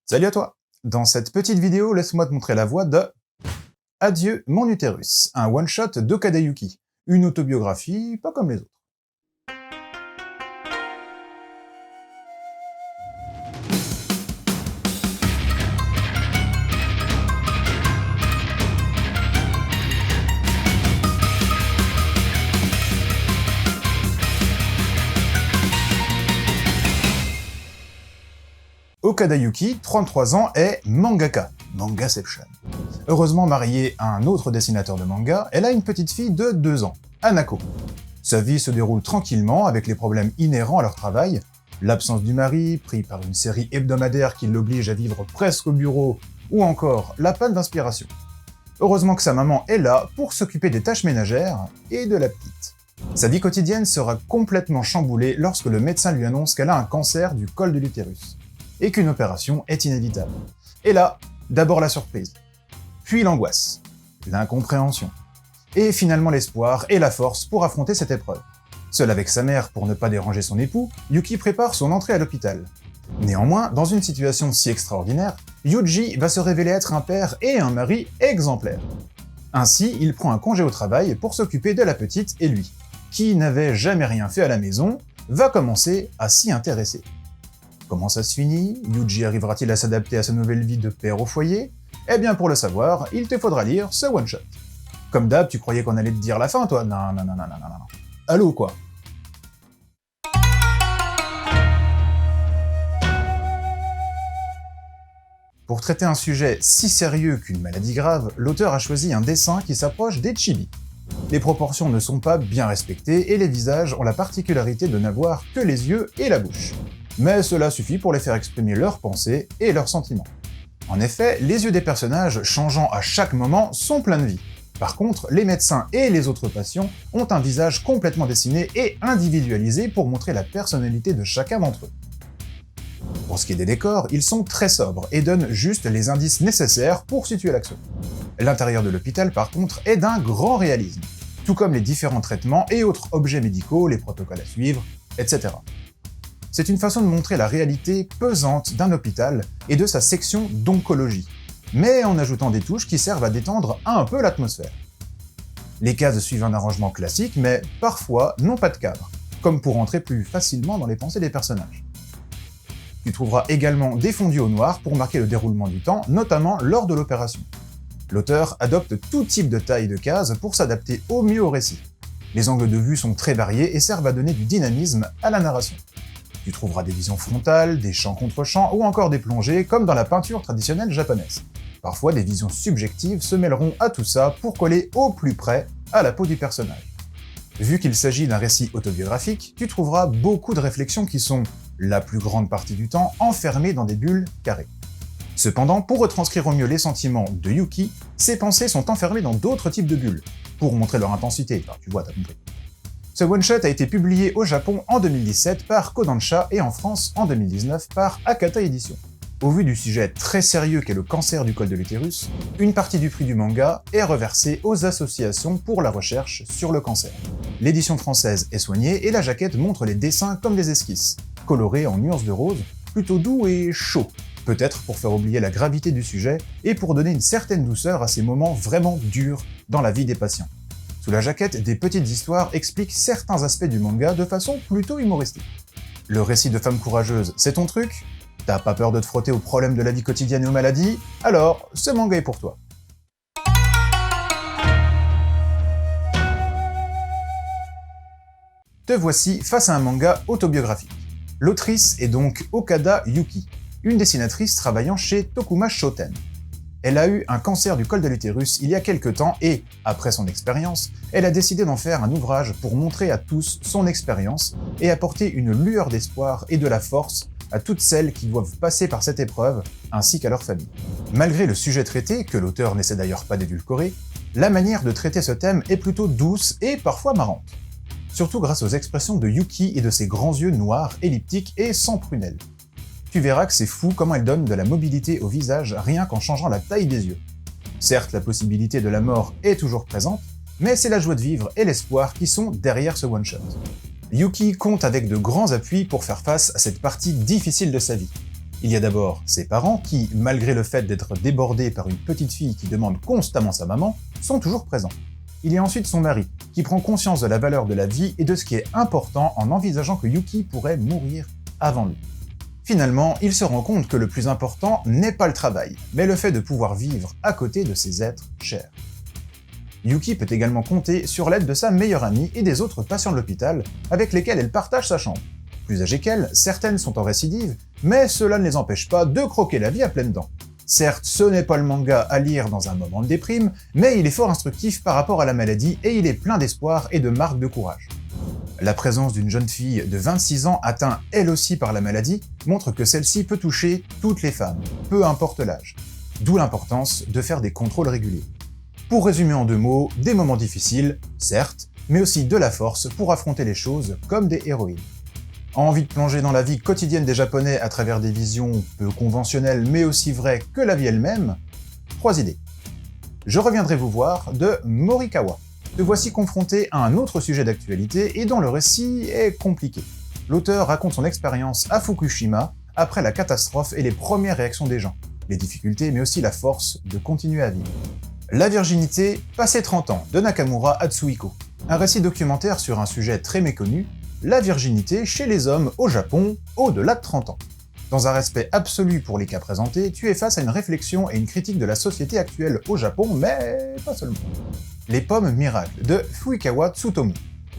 Salut à toi! Dans cette petite vidéo, laisse-moi te montrer la voix de Adieu mon utérus, un one-shot d'Okada Yuki, une autobiographie pas comme les autres. Okada Yuki, 33 ans, est mangaka, Mangaception. Heureusement mariée à un autre dessinateur de manga, elle a une petite fille de 2 ans, Hanako. Sa vie se déroule tranquillement avec les problèmes inhérents à leur travail, l'absence du mari, pris par une série hebdomadaire qui l'oblige à vivre presque au bureau, ou encore la panne d'inspiration. Heureusement que sa maman est là pour s'occuper des tâches ménagères et de la petite. Sa vie quotidienne sera complètement chamboulée lorsque le médecin lui annonce qu'elle a un cancer du col de l'utérus, et qu'une opération est inévitable. Et là, d'abord la surprise, puis l'angoisse, l'incompréhension, et finalement l'espoir et la force pour affronter cette épreuve. Seul avec sa mère pour ne pas déranger son époux, Yuki prépare son entrée à l'hôpital. Néanmoins, dans une situation si extraordinaire, Yuji va se révéler être un père et un mari exemplaires. Ainsi, il prend un congé au travail pour s'occuper de la petite et lui, qui n'avait jamais rien fait à la maison, va commencer à s'y intéresser. Comment ça se finit? Yuji arrivera-t-il à s'adapter à sa nouvelle vie de père au foyer? Eh bien pour le savoir, il te faudra lire ce one-shot. Comme d'hab, tu croyais qu'on allait te dire la fin, toi? Non. Allô, quoi? Pour traiter un sujet si sérieux qu'une maladie grave, l'auteur a choisi un dessin qui s'approche des chibi. Les proportions ne sont pas bien respectées et les visages ont la particularité de n'avoir que les yeux et la bouche. Mais cela suffit pour les faire exprimer leurs pensées et leurs sentiments. En effet, les yeux des personnages changeant à chaque moment sont pleins de vie. Par contre, les médecins et les autres patients ont un visage complètement dessiné et individualisé pour montrer la personnalité de chacun d'entre eux. Pour ce qui est des décors, ils sont très sobres et donnent juste les indices nécessaires pour situer l'action. L'intérieur de l'hôpital, par contre, est d'un grand réalisme, tout comme les différents traitements et autres objets médicaux, les protocoles à suivre, etc. C'est une façon de montrer la réalité pesante d'un hôpital et de sa section d'oncologie, mais en ajoutant des touches qui servent à détendre un peu l'atmosphère. Les cases suivent un arrangement classique, mais parfois n'ont pas de cadre, comme pour entrer plus facilement dans les pensées des personnages. Tu trouveras également des fondus au noir pour marquer le déroulement du temps, notamment lors de l'opération. L'auteur adopte tout type de taille de cases pour s'adapter au mieux au récit. Les angles de vue sont très variés et servent à donner du dynamisme à la narration. Tu trouveras des visions frontales, des champs contre champs ou encore des plongées comme dans la peinture traditionnelle japonaise. Parfois, des visions subjectives se mêleront à tout ça pour coller au plus près à la peau du personnage. Vu qu'il s'agit d'un récit autobiographique, tu trouveras beaucoup de réflexions qui sont, la plus grande partie du temps, enfermées dans des bulles carrées. Cependant, pour retranscrire au mieux les sentiments de Yuki, ses pensées sont enfermées dans d'autres types de bulles, pour montrer leur intensité, enfin, tu vois, t'as compris. Ce one-shot a été publié au Japon en 2017 par Kodansha et en France en 2019 par Akata Éditions. Au vu du sujet très sérieux qu'est le cancer du col de l'utérus, une partie du prix du manga est reversée aux associations pour la recherche sur le cancer. L'édition française est soignée et la jaquette montre les dessins comme des esquisses, colorés en nuances de rose, plutôt doux et chaud, peut-être pour faire oublier la gravité du sujet et pour donner une certaine douceur à ces moments vraiment durs dans la vie des patients. Sous la jaquette, des petites histoires expliquent certains aspects du manga de façon plutôt humoristique. Le récit de femme courageuse, c'est ton truc? T'as pas peur de te frotter aux problèmes de la vie quotidienne et aux maladies? Alors, ce manga est pour toi. Te voici face à un manga autobiographique. L'autrice est donc Okada Yuki, une dessinatrice travaillant chez Tokuma Shoten. Elle a eu un cancer du col de l'utérus il y a quelques temps et, après son expérience, elle a décidé d'en faire un ouvrage pour montrer à tous son expérience et apporter une lueur d'espoir et de la force à toutes celles qui doivent passer par cette épreuve, ainsi qu'à leur famille. Malgré le sujet traité, que l'auteur n'essaie d'ailleurs pas d'édulcorer, la manière de traiter ce thème est plutôt douce et parfois marrante. Surtout grâce aux expressions de Yuki et de ses grands yeux noirs, elliptiques et sans prunelles. Tu verras que c'est fou comment elle donne de la mobilité au visage rien qu'en changeant la taille des yeux. Certes, la possibilité de la mort est toujours présente, mais c'est la joie de vivre et l'espoir qui sont derrière ce one-shot. Yuki compte avec de grands appuis pour faire face à cette partie difficile de sa vie. Il y a d'abord ses parents qui, malgré le fait d'être débordés par une petite fille qui demande constamment sa maman, sont toujours présents. Il y a ensuite son mari, qui prend conscience de la valeur de la vie et de ce qui est important en envisageant que Yuki pourrait mourir avant lui. Finalement, il se rend compte que le plus important n'est pas le travail, mais le fait de pouvoir vivre à côté de ses êtres chers. Yuki peut également compter sur l'aide de sa meilleure amie et des autres patients de l'hôpital avec lesquels elle partage sa chambre. Plus âgées qu'elle, certaines sont en récidive, mais cela ne les empêche pas de croquer la vie à pleines dents. Certes, ce n'est pas le manga à lire dans un moment de déprime, mais il est fort instructif par rapport à la maladie et il est plein d'espoir et de marques de courage. La présence d'une jeune fille de 26 ans atteinte elle aussi par la maladie montre que celle-ci peut toucher toutes les femmes, peu importe l'âge. D'où l'importance de faire des contrôles réguliers. Pour résumer en 2 mots, des moments difficiles, certes, mais aussi de la force pour affronter les choses comme des héroïnes. Envie de plonger dans la vie quotidienne des Japonais à travers des visions peu conventionnelles mais aussi vraies que la vie elle-même? 3 idées. Je reviendrai vous voir de Morikawa. Te voici confronté à un autre sujet d'actualité et dont le récit est compliqué. L'auteur raconte son expérience à Fukushima après la catastrophe et les premières réactions des gens, les difficultés mais aussi la force de continuer à vivre. La virginité, passé 30 ans, de Nakamura Atsuhiko. Un récit documentaire sur un sujet très méconnu, la virginité chez les hommes au Japon au-delà de 30 ans. Dans un respect absolu pour les cas présentés, tu es face à une réflexion et une critique de la société actuelle au Japon, mais pas seulement. Les pommes miracles de Fuikawa Tsutomu.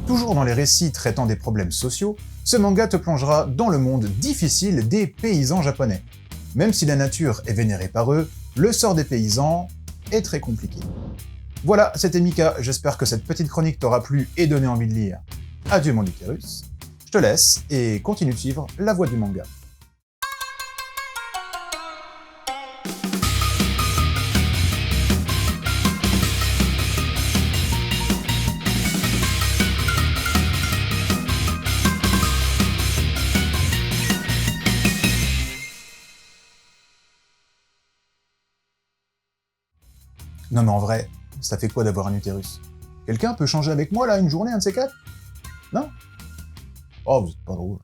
Toujours dans les récits traitant des problèmes sociaux, ce manga te plongera dans le monde difficile des paysans japonais. Même si la nature est vénérée par eux, le sort des paysans est très compliqué. Voilà, c'était Mika, j'espère que cette petite chronique t'aura plu et donné envie de lire. Adieu mon utérus, je te laisse et continue de suivre la voie du manga. Non mais en vrai, ça fait quoi d'avoir un utérus? Quelqu'un peut changer avec moi là une journée, un de ces quatre? Non? Oh, vous êtes pas drôle.